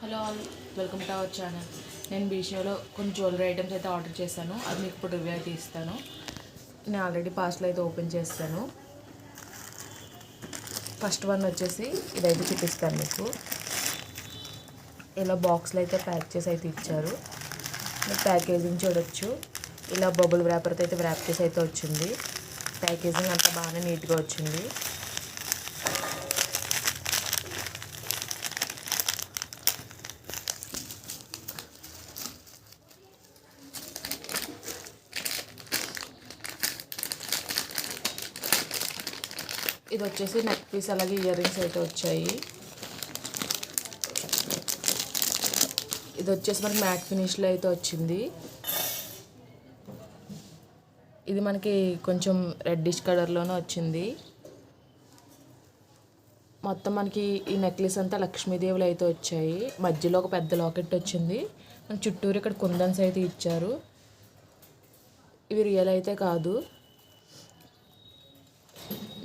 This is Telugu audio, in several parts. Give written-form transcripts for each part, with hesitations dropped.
Hello all, welcome to our channel. నేను మీషోలో కొన్ని జ్యువెలరీ ఐటమ్స్ అయితే ఆర్డర్ చేశాను. అది మీకు ఇప్పుడు రివ్యూ అయితే ఇస్తాను. నేను ఆల్రెడీ పార్సల్ అయితే ఓపెన్ చేస్తాను. ఫస్ట్ వన్ వచ్చేసి ఇదైతే చూపిస్తాను మీకు. ఇలా బాక్స్లో అయితే ప్యాక్ చేసి అయితే ఇచ్చారు. మీరు ప్యాకేజింగ్ చూడొచ్చు. ఇలా బబుల్ ర్యాపర్తో అయితే ర్యాప్ చేసి అయితే వచ్చింది. ప్యాకేజింగ్ అంతా బాగానే నీట్గా వచ్చింది. ఇది వచ్చేసి నెక్ పీస్, అలాగే ఇయర్ రింగ్స్ అయితే వచ్చాయి. ఇది వచ్చేసి మనకి మ్యాట్ ఫినిష్లో అయితే వచ్చింది. ఇది మనకి కొంచెం రెడ్డిష్ కలర్లోనే వచ్చింది. మొత్తం మనకి ఈ నెక్లెస్ అంతా లక్ష్మీదేవులు అయితే వచ్చాయి. మధ్యలో ఒక పెద్ద లాకెట్ వచ్చింది. మన చుట్టూరు ఇక్కడ కుందన్స్ అయితే ఇచ్చారు. ఇవి రియల్ అయితే కాదు.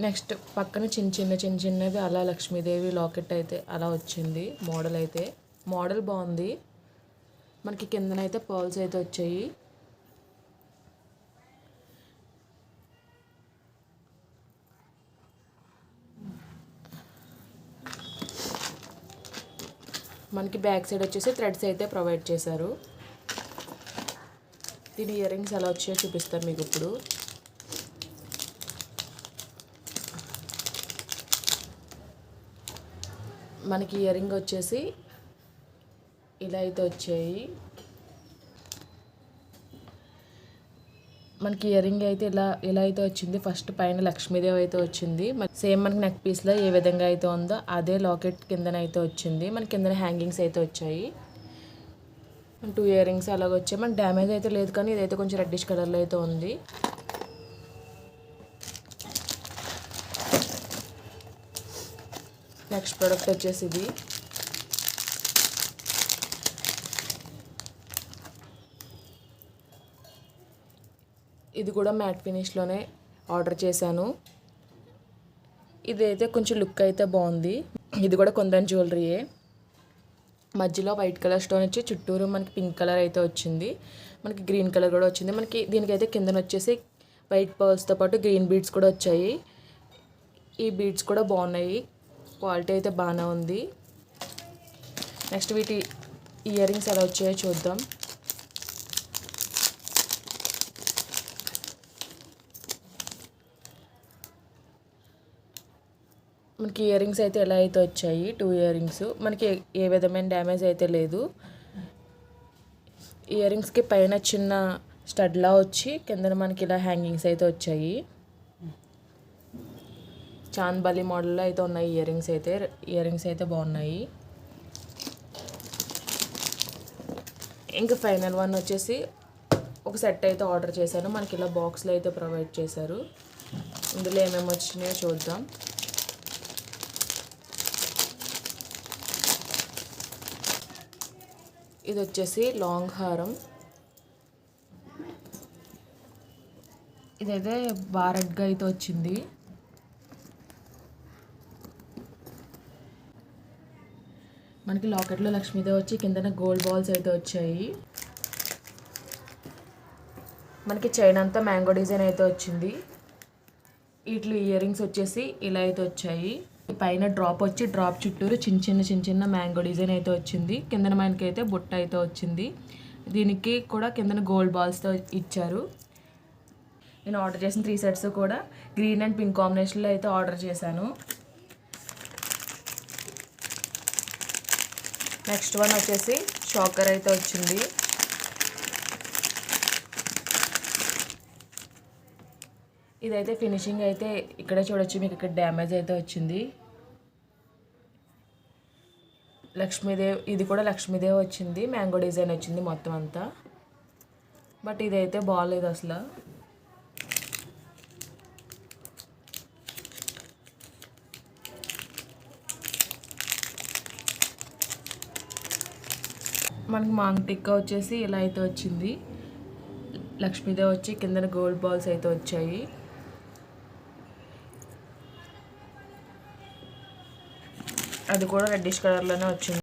నెక్స్ట్ పక్కన చిన్న చిన్నవి అలా లక్ష్మీదేవి లాకెట్ అయితే అలా వచ్చింది. మోడల్ బాగుంది. మనకి కిందనైతే పర్ల్స్ అయితే వచ్చాయి. మనకి బ్యాక్ సైడ్ వచ్చేసి థ్రెడ్స్ అయితే ప్రొవైడ్ చేశారు. దీని ఇయర్ రింగ్స్ ఎలా వచ్చాయో చూపిస్తాను మీకు ఇప్పుడు. మనకి ఇయర్ రింగ్ వచ్చేసి ఇలా అయితే వచ్చాయి. మనకి ఇయర్ రింగ్ అయితే ఇలా అయితే వచ్చింది. ఫస్ట్ పైన లక్ష్మీదేవి అయితే వచ్చింది. సేమ్ మనకి నెక్ పీస్లో ఏ విధంగా అయితే ఉందో అదే లాకెట్ కిందన అయితే వచ్చింది. మన కిందన హ్యాంగింగ్స్ అయితే వచ్చాయి. 2 ఇయర్ రింగ్స్ అలాగ వచ్చాయి. మనకి డ్యామేజ్ అయితే లేదు, కానీ ఇదైతే కొంచెం రెడ్డిష్ కలర్లో అయితే ఉంది. నెక్స్ట్ ప్రోడక్ట్ వచ్చేసి ఇది కూడా మ్యాట్ ఫినిష్లోనే ఆర్డర్ చేశాను. ఇదైతే కొంచెం లుక్ అయితే బాగుంది. ఇది కూడా కుందన్ జ్యువెలరీయే. మధ్యలో వైట్ కలర్ స్టోన్ వచ్చి చుట్టూరు మనకి పింక్ కలర్ అయితే వచ్చింది. మనకి గ్రీన్ కలర్ కూడా వచ్చింది. మనకి దీనికైతే కిందన వచ్చేసి వైట్ పర్ల్స్తో పాటు గ్రీన్ బీడ్స్ కూడా వచ్చాయి. ఈ బీడ్స్ కూడా బాగున్నాయి. క్వాలిటీ అయితే బాగానే ఉంది. నెక్స్ట్ వీటి ఇయర్ రింగ్స్ ఎలా వచ్చాయో చూద్దాం. మనకి ఇయర్ రింగ్స్ అయితే ఎలా అయితే వచ్చాయి, 2 ఇయర్ రింగ్స్. మనకి ఏ విధమైన డ్యామేజ్ అయితే లేదు. ఇయర్ రింగ్స్కి పైన చిన్న స్టడ్లా వచ్చి కిందన మనకి ఇలా హ్యాంగింగ్స్ అయితే వచ్చాయి. చాంద్బాలి మోడల్లో అయితే ఉన్నాయి ఇయర్ రింగ్స్ అయితే బాగున్నాయి. ఇంకా ఫైనల్ వన్ వచ్చేసి ఒక సెట్ అయితే ఆర్డర్ చేశాను. మనకి ఇలా బాక్స్లో అయితే ప్రొవైడ్ చేశారు. ఇందులో ఏమేమి వచ్చినాయో చూద్దాం. ఇది వచ్చేసి లాంగ్ హారం. ఇదైతే బారెడ్గా అయితే వచ్చింది. మనకి లాకెట్లో లక్ష్మీదేవి వచ్చి కిందన గోల్డ్ బాల్స్ అయితే వచ్చాయి. మనకి చైన్ అంతా మ్యాంగో డిజైన్ అయితే వచ్చింది. వీటిలో ఇయర్ రింగ్స్ వచ్చేసి ఇలా అయితే వచ్చాయి. పైన డ్రాప్ వచ్చి డ్రాప్ చుట్టూరు చిన్న మ్యాంగో డిజైన్ అయితే వచ్చింది. కిందన మనకి అయితే బుట్ట అయితే వచ్చింది. దీనికి కూడా కిందన గోల్డ్ బాల్స్తో ఇచ్చారు. నేను ఆర్డర్ చేసిన 3 సెట్స్ కూడా గ్రీన్ అండ్ పింక్ కాంబినేషన్లో అయితే ఆర్డర్ చేశాను. నెక్స్ట్ వన్ వచ్చేసి షాకర్ అయితే వచ్చింది. ఇదైతే ఫినిషింగ్ అయితే ఇక్కడే చూడొచ్చు. మీకు ఇక్కడ డ్యామేజ్ అయితే వచ్చింది. ఇది కూడా లక్ష్మీదేవి వచ్చింది. మ్యాంగో డిజైన్ వచ్చింది మొత్తం అంతా. బట్ ఇదైతే బాగాలేదు అసలు. మనకి మాంగ్ టిక్కా వచ్చేసి ఇలా అయితే వచ్చింది. లక్ష్మీదేవి వచ్చి కిందన గోల్డ్ బాల్స్ అయితే వచ్చాయి. అది కూడా రెడ్డిష్ కలర్లోనే వచ్చింది.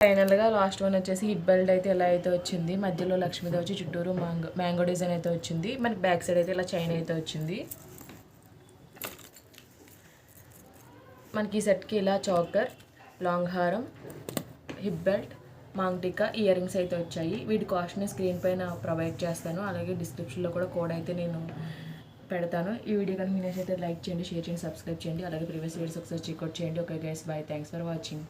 ఫైనల్గా లాస్ట్ వన్ వచ్చేసి హిప్ బెల్ట్ అయితే ఎలా అయితే వచ్చింది, మధ్యలో లక్ష్మీదేవి వచ్చి చుట్టూరు మ్యాంగో డిజైన్ అయితే వచ్చింది. మనకి బ్యాక్ సైడ్ అయితే ఇలా చైన్ అయితే వచ్చింది. మనకి ఈ సెట్కి ఇలా choker, long haram, hip belt, maang tikka, earrings అయితే వచ్చాయి. వీటి కాస్ట్ని స్క్రీన్ పైన ప్రొవైడ్ చేస్తాను, అలాగే డిస్క్రిప్షన్లో కూడా కోడ్ అయితే నేను పెడతాను. ఈ వీడియో కనుక మీ నచ్చితే లైక్ చేయండి, షేర్ చేయండి, సబ్స్క్రైబ్ చేయండి, అలాగే ప్రీవియస్ వీడియోస్ ఒకసారి చెక్అవుట్ చేయండి. Okay guys, bye, thanks for watching.